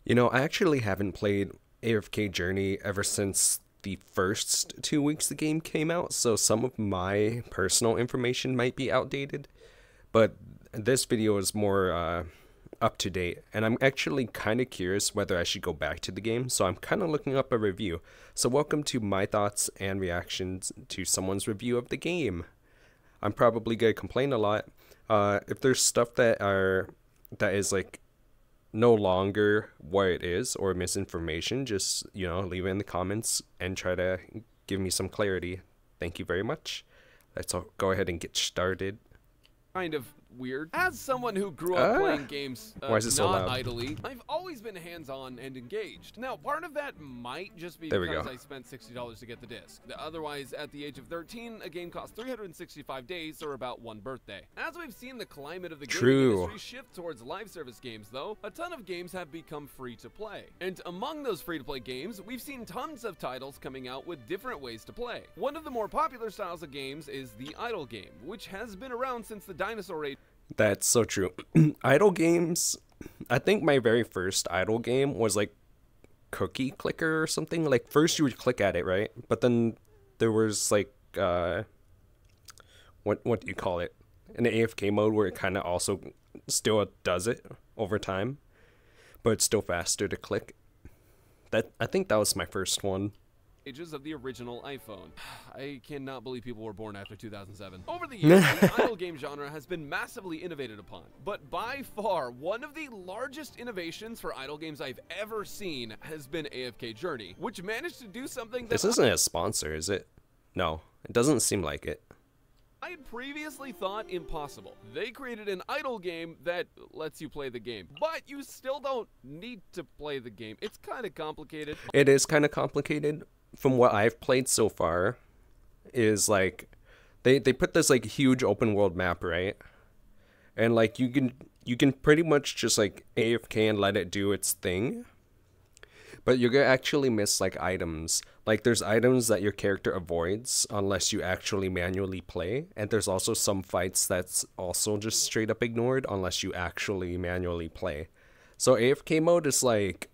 You know, I actually haven't played AFK Journey ever since the first 2 weeks the game came out, so some of my personal information might be outdated, but this video is more up to date, and I'm actually kind of curious whether I should go back to the game, so I'm kind of looking up a review. So welcome to my thoughts and reactions to someone's review of the game. I'm probably going to complain a lot. If there's stuff that is like no longer what it is or misinformation, just, leave it in the comments and try to give me some clarity. Thank you very much. Let's go ahead and get started. Kind of weird. As someone who grew up playing games why is it so not loud? idly, I've always been hands-on and engaged. Now, part of that might just be There we because go. I spent $60 to get the disc. Otherwise, at the age of 13, a game costs 365 days or about one birthday. As we've seen the climate of the gaming industry shift towards live service games, though, a ton of games have become free to play. And among those free-to-play games, we've seen tons of titles coming out with different ways to play. One of the more popular styles of games is the idle game, which has been around since the dinosaur age. That's so true. Idle games, I think my very first idle game was like Cookie Clicker or something. Like first you would click at it, right? But then there was like what do you call it? An AFK mode where it kind of also still does it over time, but it's still faster to click. I think that was my first one. Ages of the original iPhone. I cannot believe people were born after 2007. Over the years, the idle game genre has been massively innovated upon, but by far, one of the largest innovations for idle games I've ever seen has been AFK Journey, which managed to do something that This isn't a sponsor, is it? No, it doesn't seem like it. I had previously thought impossible. They created an idle game that lets you play the game, but you still don't need to play the game. It's kind of complicated. It is kind of complicated. From what I've played so far, is like they put this like huge open world map, right? And like you can pretty much just like AFK and let it do its thing. But you're gonna actually miss like items. Like there's items that your character avoids unless you actually manually play, and there's also some fights that's also just straight up ignored unless you actually manually play. So AFK mode is like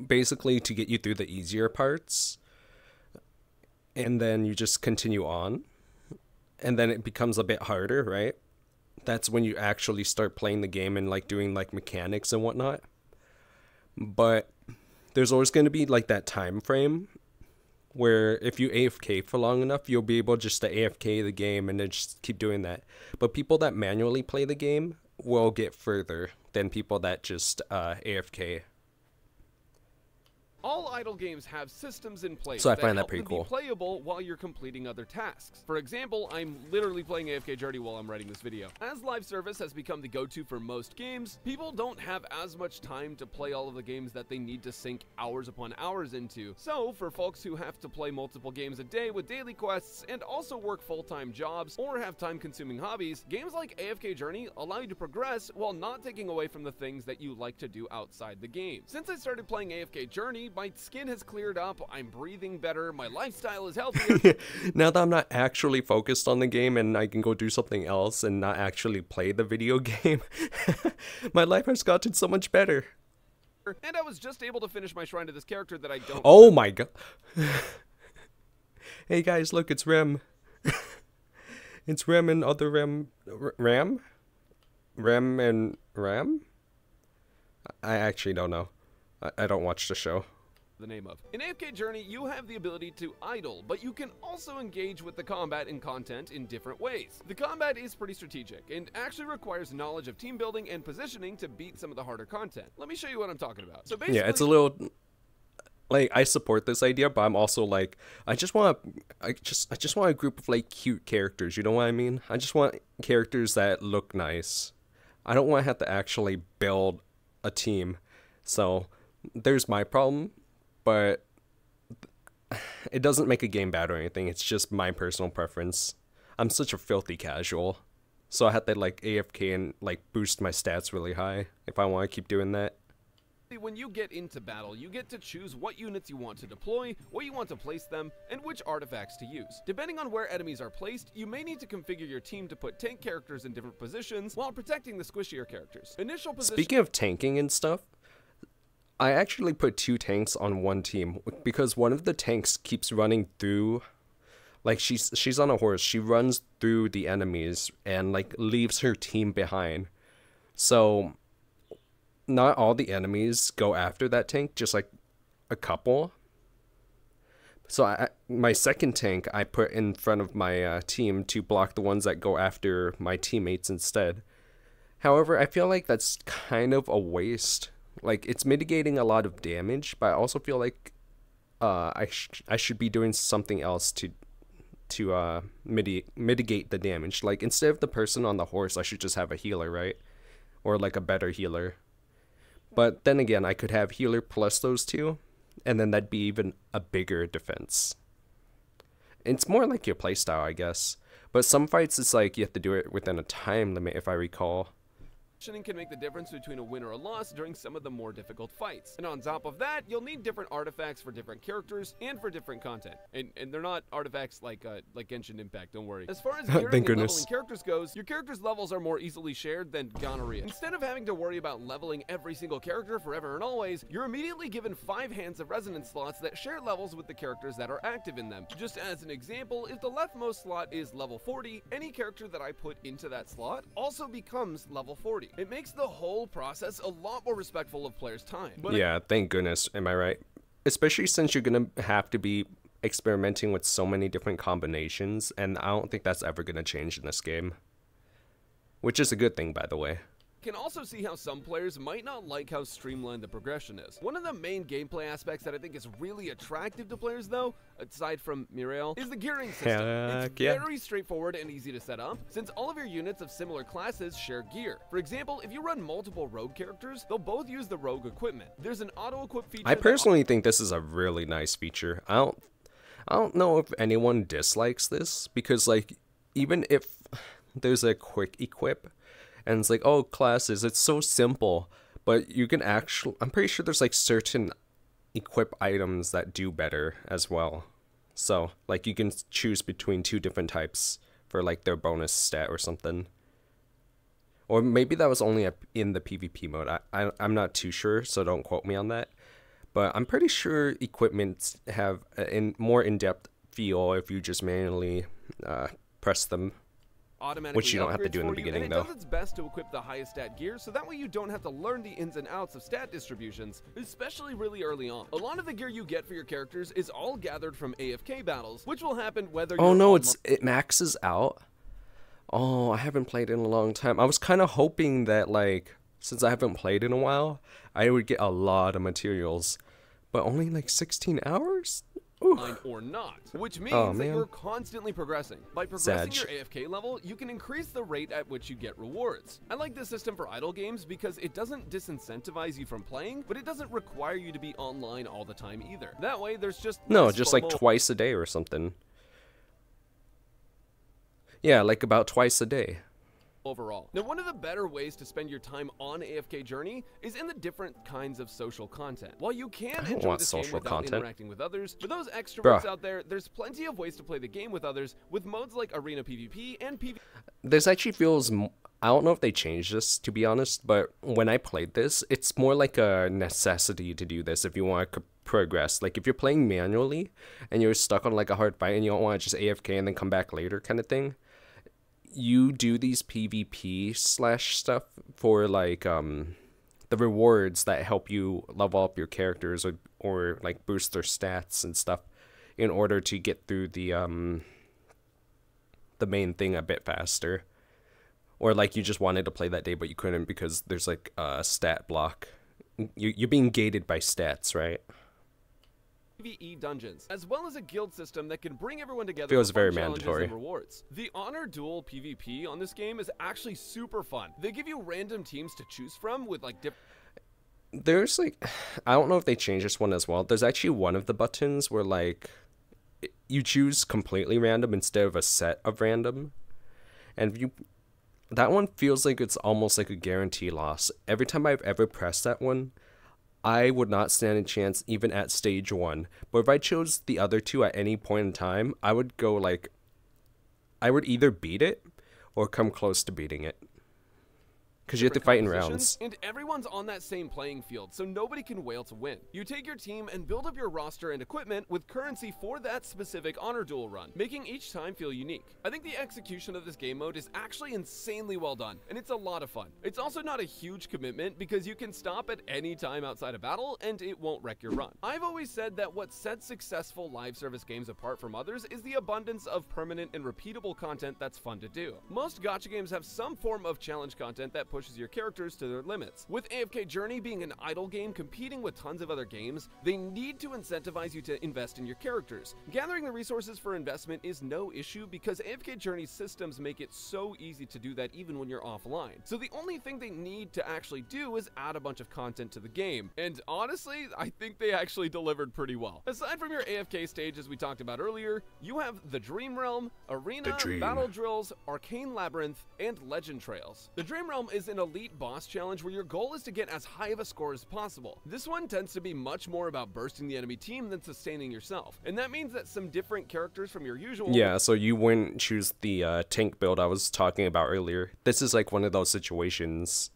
basically to get you through the easier parts, and then you just continue on, and then it becomes a bit harder, right? That's when you actually start playing the game and like doing like mechanics and whatnot. But there's always going to be like that time frame where if you AFK for long enough, you'll be able just to AFK the game and then just keep doing that. But people that manually play the game will get further than people that just AFK. All idle games have systems in place So I that find that help pretty them cool. be playable while you're completing other tasks. For example, I'm literally playing AFK Journey while I'm writing this video. As live service has become the go-to for most games, people don't have as much time to play all of the games that they need to sink hours upon hours into. So, for folks who have to play multiple games a day with daily quests and also work full-time jobs or have time-consuming hobbies, games like AFK Journey allow you to progress while not taking away from the things that you like to do outside the game. Since I started playing AFK Journey, my skin has cleared up, I'm breathing better, my lifestyle is healthier. Now that I'm not actually focused on the game and I can go do something else and not actually play the video game, my life has gotten so much better. And I was just able to finish my shrine to this character that I don't. Oh my god. Hey guys, look, it's Rem. It's Rem and other Rem. Ram? Rem and Ram? I actually don't know. I don't watch the show. The name of. In AFK Journey, you have the ability to idle, but you can also engage with the combat and content in different ways. The combat is pretty strategic and actually requires knowledge of team building and positioning to beat some of the harder content. Let me show you what I'm talking about. So basically, Yeah, it's a little like I support this idea, but I'm also like I just want a group of like cute characters, you know what I mean? I just want characters that look nice. I don't want to have to actually build a team. So there's my problem. But it doesn't make a game bad or anything. It's just my personal preference. I'm such a filthy casual, so I have to like AFK and like boost my stats really high if I want to keep doing that. When you get into battle, you get to choose what units you want to deploy, where you want to place them, and which artifacts to use. Depending on where enemies are placed, you may need to configure your team to put tank characters in different positions while protecting the squishier characters. Speaking of tanking and stuff, I actually put 2 tanks on one team because one of the tanks keeps running through, like she's on a horse, she runs through the enemies and like leaves her team behind. So not all the enemies go after that tank, just like a couple. So my second tank I put in front of my team to block the ones that go after my teammates instead. However, I feel like that's kind of a waste. Like, it's mitigating a lot of damage, but I also feel like I should be doing something else to mitigate the damage. Like, instead of the person on the horse, I should just have a healer, right? Or like a better healer. But then again, I could have healer plus those 2, and then that'd be even a bigger defense. It's more like your playstyle, I guess. But some fights, it's like you have to do it within a time limit, if I recall. Can make the difference between a win or a loss during some of the more difficult fights. And on top of that, you'll need different artifacts for different characters and for different content. And they're not artifacts like Genshin Impact, don't worry. As far as gearing and leveling characters goes, your character's levels are more easily shared than gonorrhea. Instead of having to worry about leveling every single character forever and always, you're immediately given 5 hands of resonance slots that share levels with the characters that are active in them. Just as an example, if the leftmost slot is level 40, any character that I put into that slot also becomes level 40. It makes the whole process a lot more respectful of players' time. But yeah, thank goodness, am I right? Especially since you're going to have to be experimenting with so many different combinations, and I don't think that's ever going to change in this game. Which is a good thing, by the way. Can also see how some players might not like how streamlined the progression is. One of the main gameplay aspects that I think is really attractive to players, though, aside from Muriel, is the gearing system. It's very straightforward and easy to set up, since all of your units of similar classes share gear. For example, if you run multiple rogue characters, they'll both use the rogue equipment. There's an auto-equip feature. I personally think this is a really nice feature. I don't know if anyone dislikes this, because like, even if there's a quick equip, and it's like, oh, classes, it's so simple, but you can actually, I'm pretty sure there's like certain equip items that do better as well. So like you can choose between 2 different types for like their bonus stat or something. Or maybe that was only in the PvP mode. I'm not too sure, so don't quote me on that. But I'm pretty sure equipments have a more in-depth feel if you just manually press them. Which you don't have to do in the beginning, though. It does its best to equip the highest stat gear, so that way you don't have to learn the ins and outs of stat distributions, especially really early on. A lot of the gear you get for your characters is all gathered from AFK battles, which will happen whether you're... Oh no, it maxes out? Oh, I haven't played in a long time. I was kind of hoping that, like, since I haven't played in a while, I would get a lot of materials. But only like 16 hours? Or not, which means that you're constantly progressing. By progressing your AFK level, you can increase the rate at which you get rewards. I like this system for idle games because it doesn't disincentivize you from playing, but it doesn't require you to be online all the time either. That way, there's just just like twice a day or something. Yeah, like about twice a day. Overall. Now, one of the better ways to spend your time on AFK Journey is in the different kinds of social content. While you can enjoy this game without interacting with others, for those extroverts out there, there's plenty of ways to play the game with others with modes like Arena PvP and PvP. This actually feels, I don't know if they changed this, to be honest, but when I played this, it's more like a necessity to do this if you want to progress. Like, if you're playing manually and you're stuck on like a hard fight and you don't want to just AFK and then come back later kind of thing, you do these PvP / stuff for like the rewards that help you level up your characters or like boost their stats and stuff in order to get through the main thing a bit faster. Or like you just wanted to play that day but you couldn't because there's like a stat block. You're being gated by stats, right? PvE dungeons, as well as a guild system that can bring everyone together. Feels for very fun mandatory. And rewards. The Honor Duel PvP on this game is actually super fun. They give you random teams to choose from with like There's like, I don't know if they changed this one as well. There's actually one of the buttons where like you choose completely random instead of a set of random, and that one feels like it's almost like a guarantee loss. Every time I've ever pressed that one, I would not stand a chance even at stage 1. But if I chose the other two at any point in time, I would go like, I would either beat it or come close to beating it. Because you have to fight in rounds. And everyone's on that same playing field, so nobody can wail to win. You take your team and build up your roster and equipment with currency for that specific honor duel run, making each time feel unique. I think the execution of this game mode is actually insanely well done, and it's a lot of fun. It's also not a huge commitment because you can stop at any time outside of battle and it won't wreck your run. I've always said that what sets successful live service games apart from others is the abundance of permanent and repeatable content that's fun to do. Most gacha games have some form of challenge content that pushes your characters to their limits. With AFK Journey being an idle game competing with tons of other games, they need to incentivize you to invest in your characters. Gathering the resources for investment is no issue because AFK Journey's systems make it so easy to do that even when you're offline. So the only thing they need to actually do is add a bunch of content to the game. And honestly, I think they actually delivered pretty well. Aside from your AFK stage as we talked about earlier, you have the Dream Realm, Arena, Battle Drills, Arcane Labyrinth, and Legend Trails. The Dream Realm is an elite boss challenge where your goal is to get as high of a score as possible. This one tends to be much more about bursting the enemy team than sustaining yourself, and that means that some different characters from your usual... Yeah, so you wouldn't choose the tank build I was talking about earlier. This is like one of those situations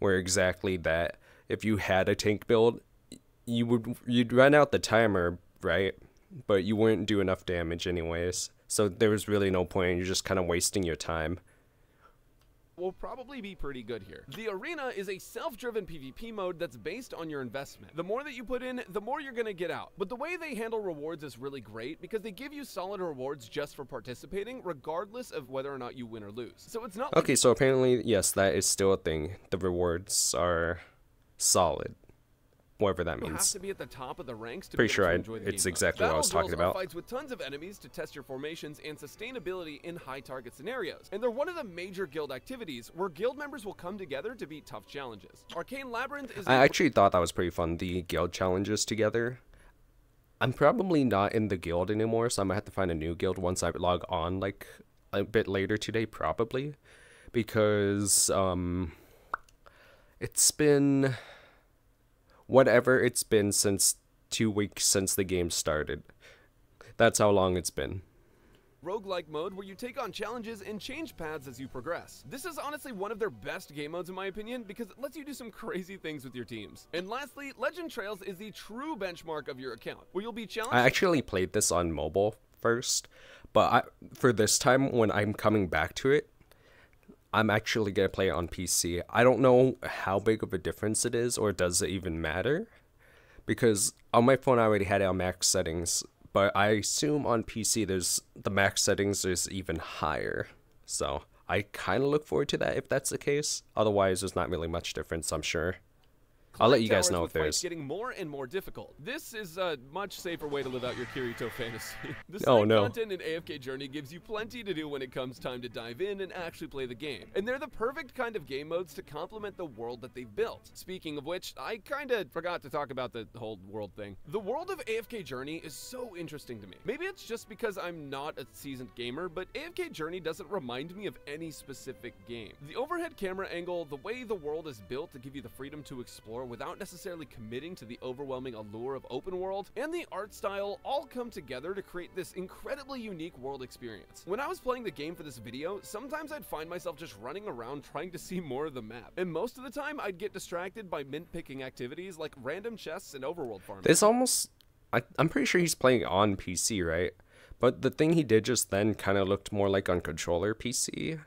where exactly that, if you had a tank build, you'd run out the timer, right? But you wouldn't do enough damage anyways, so there was really no point. You're just kind of wasting your time. Will probably be pretty good here. The Arena is a self-driven PvP mode that's based on your investment. The more that you put in, the more you're gonna get out. But the way they handle rewards is really great because they give you solid rewards just for participating, regardless of whether or not you win or lose. So it's not okay, so apparently, yes, that is still a thing. The rewards are solid. Whatever that means. You have to be at the top of the ranks to Pretty sure it's exactly what I was talking about. Fights with tons of enemies to test your formations and sustainability in high target scenarios. And they're one of the major guild activities where guild members will come together to beat tough challenges. Arcane Labyrinth is... I actually thought that was pretty fun, the guild challenges together. I'm probably not in the guild anymore, so I might have to find a new guild once I log on, like, a bit later today, probably. Because, it's been... whatever it's been since 2 weeks since the game started. That's how long it's been. Roguelike mode where you take on challenges and change paths as you progress. This is honestly one of their best game modes in my opinion because it lets you do some crazy things with your teams. And lastly, Legend Trails is the true benchmark of your account, where you'll be challenged... I actually played this on mobile first, but for this time when I'm coming back to it, I'm actually going to play it on PC. I don't know how big of a difference it is, or does it even matter? Because on my phone I already had it on max settings, but I assume on PC the max settings is even higher. So I kind of look forward to that if that's the case. Otherwise, there's not really much difference, I'm sure. I'll let you guys know if there's... getting more and more difficult. This is a much safer way to live out your Kirito fantasy. The content in AFK Journey gives you plenty to do when it comes time to dive in and actually play the game. And they're the perfect kind of game modes to complement the world that they've built. Speaking of which, I kinda forgot to talk about the whole world thing. The world of AFK Journey is so interesting to me. Maybe it's just because I'm not a seasoned gamer, but AFK Journey doesn't remind me of any specific game. The overhead camera angle, the way the world is built to give you the freedom to explore without necessarily committing to the overwhelming allure of open world, and the art style all come together to create this incredibly unique world experience. When I was playing the game for this video, sometimes I'd find myself just running around trying to see more of the map, and most of the time I'd get distracted by mint-picking activities like random chests and overworld farming. It's almost... I'm pretty sure he's playing on PC, right? But the thing he did just then kind of looked more like on controller PC.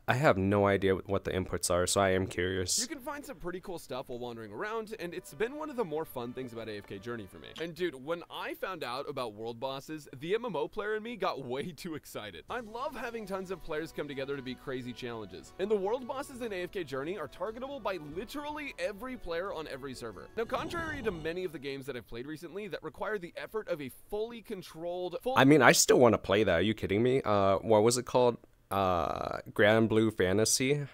I have no idea what the inputs are, so I am curious. You can find some pretty cool stuff while wandering around, and it's been one of the more fun things about AFK Journey for me. And dude, when I found out about world bosses, the MMO player in me got way too excited. I love having tons of players come together to beat crazy challenges. And the world bosses in AFK Journey are targetable by literally every player on every server. Now, contrary to many of the games that I've played recently that require the effort of a fully controlled... I mean, I still want to play that. Are you kidding me? What was it called? Grand Blue Fantasy.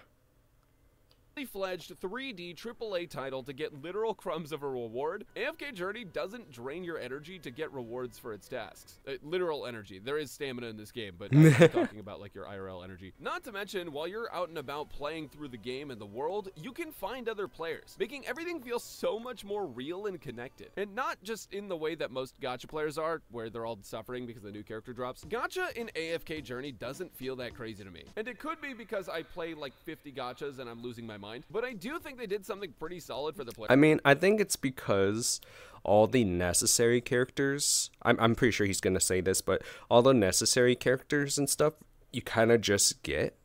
fully fledged 3D AAA title to get literal crumbs of a reward, AFK Journey doesn't drain your energy to get rewards for its tasks. Literal energy. There is stamina in this game, but I'm talking about like your IRL energy. Not to mention, while you're out and about playing through the game and the world, you can find other players, making everything feel so much more real and connected. And not just in the way that most gacha players are, where they're all suffering because the new character drops. Gacha in AFK Journey doesn't feel that crazy to me. And it could be because I play like 50 gachas and I'm losing my mind, but I do think they did something pretty solid for the player. I mean, I think it's because all the necessary characters, I'm pretty sure he's going to say this, but all the necessary characters and stuff, you kind of just get,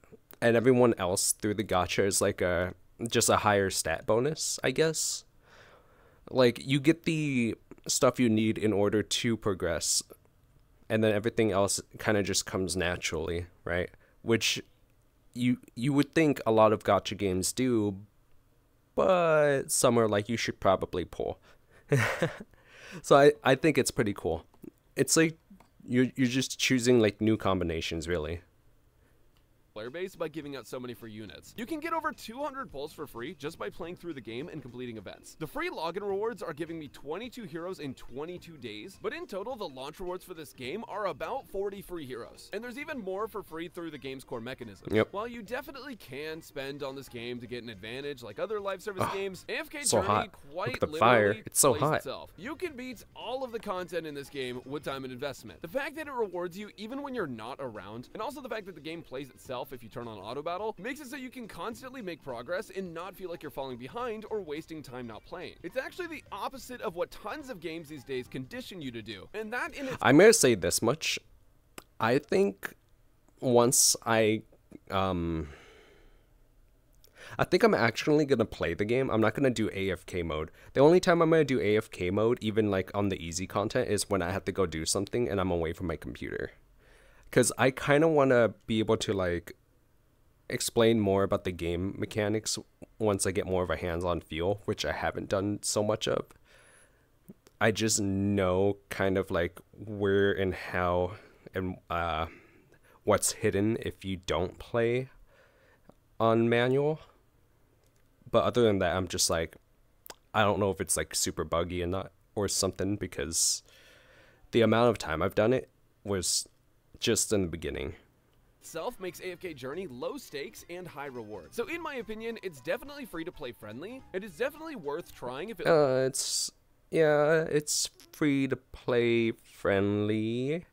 and everyone else through the gacha is like just a higher stat bonus, I guess. Like, you get the stuff you need in order to progress, and then everything else kind of just comes naturally, right? Which you would think a lot of gacha games do, but some are like, you should probably pull. So I think it's pretty cool. It's like you're just choosing like new combinations, really. Player base by giving out so many free units. You can get over 200 pulls for free just by playing through the game and completing events. The free login rewards are giving me 22 heroes in 22 days, but in total the launch rewards for this game are about 40 free heroes. And there's even more for free through the game's core mechanisms. Yep. While you definitely can spend on this game to get an advantage like other live service games, AFK so Journey hot. quite Look at the literally fire. It's so plays hot. itself. You can beat all of the content in this game with time and investment. The fact that it rewards you even when you're not around, and also the fact that the game plays itself if you turn on auto battle, makes it so you can constantly make progress and not feel like you're falling behind or wasting time not playing. It's actually the opposite of what tons of games these days condition you to do. And that in its— I'm gonna say this much. I think once I think I'm actually gonna play the game. I'm not gonna do AFK mode. The only time I'm gonna do AFK mode, even like on the easy content, is when I have to go do something and I'm away from my computer. Because I kind of want to be able to like explain more about the game mechanics once I get more of a hands-on feel, which I haven't done so much of. I just know kind of like where and how and what's hidden if you don't play on manual. But other than that, I'm just like, I don't know if it's like super buggy and not or something, because the amount of time I've done it was just in the beginning. Itself makes AFK Journey low stakes and high reward. So in my opinion, it's definitely free to play friendly. It is definitely worth trying if it— it's free to play friendly,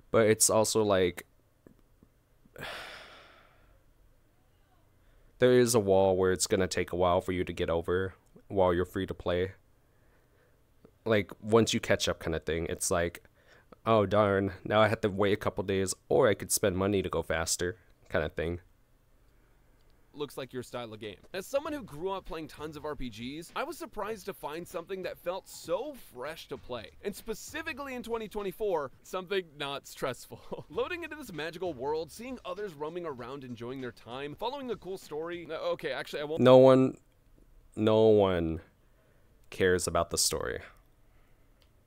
but it's also like there is a wall where it's gonna take a while for you to get over while you're free to play. Like once you catch up kind of thing, it's like, oh darn, now I have to wait a couple days, or I could spend money to go faster, kind of thing. looks like your style of game. As someone who grew up playing tons of RPGs, I was surprised to find something that felt so fresh to play. And specifically in 2024, something not stressful. Loading into this magical world, seeing others roaming around enjoying their time, following a cool story— okay, actually I won't— No one cares about the story.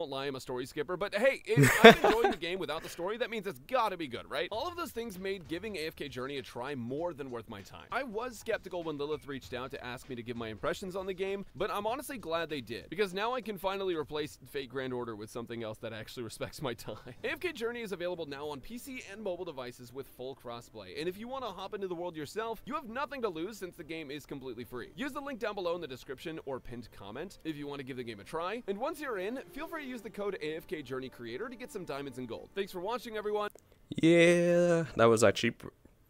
lie, I'm a story skipper, but hey, if I'm enjoying the game without the story, that means it's gotta be good, right? All of those things made giving AFK Journey a try more than worth my time. I was skeptical when Lilith reached out to ask me to give my impressions on the game, but I'm honestly glad they did, because now I can finally replace Fate Grand Order with something else that actually respects my time. AFK Journey is available now on PC and mobile devices with full crossplay, and if you want to hop into the world yourself, you have nothing to lose since the game is completely free. Use the link down below in the description or pinned comment if you want to give the game a try, and once you're in, feel free to use the code AFK Journey Creator to get some diamonds and gold. Thanks for watching, everyone. Yeah, that was actually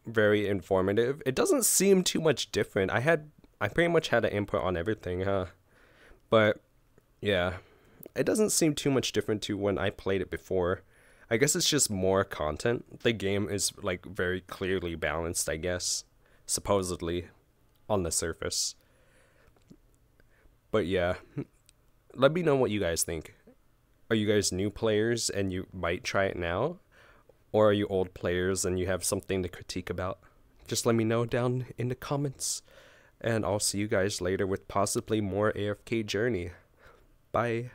very informative. It doesn't seem too much different. I pretty much had an input on everything, huh? But yeah, it doesn't seem too much different to when I played it before. I guess it's just more content. The game is like very clearly balanced, I guess, supposedly on the surface. But yeah, let me know what you guys think. Are you guys new players and you might try it now? Or are you old players and you have something to critique about? Just let me know down in the comments. And I'll see you guys later with possibly more AFK Journey. Bye.